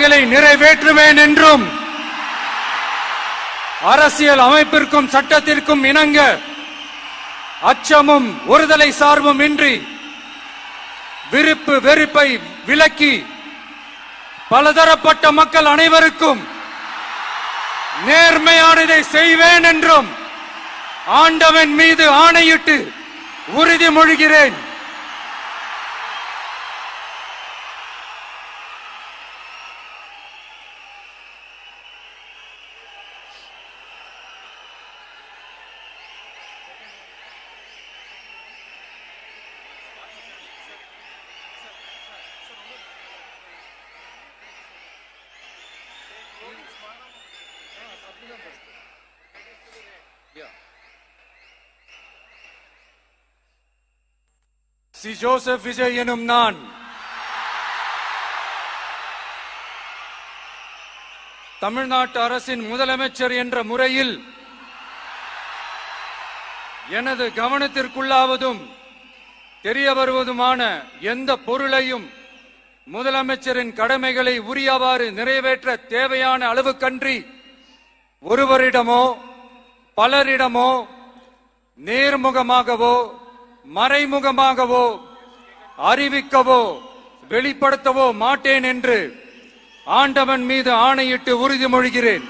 கடமைகளை நிறைவேற்றுவேன் என்றும் அரசியல் அமைப்பிற்கும் சட்டத்திற்கும் இணங்க அச்சமும் ஒருதலை சார்பும் இன்றி விருப்பு வெறுப்பை விலக்கி பலதரப்பட்ட மக்கள் அனைவருக்கும் நேர்மையானதை செய்வேன் என்றும் ஆண்டவன் மீது ஆணையிட்டு உறுதிமொழிகிறேன். சி ஜோசப் விஜய் எனும் நான் தமிழ்நாட்டு அரசின் முதலமைச்சர் என்ற முறையில் எனது கவனத்திற்குள்ளாவதும் தெரிய வருவதுமான எந்த பொருளையும் முதலமைச்சரின் கடமைகளை உரியவாறு நிறைவேற்ற தேவையான அளவுக்கன்றி ஒருவரிடமோ பலரிடமோ நேர்முகமாகவோ மறைமுகமாகவோ அறிவிக்கவோ வெளிப்படுத்தவோ மாட்டேன் என்று ஆண்டவன் மீது ஆணையிட்டு உறுதிமொழிகிறேன்.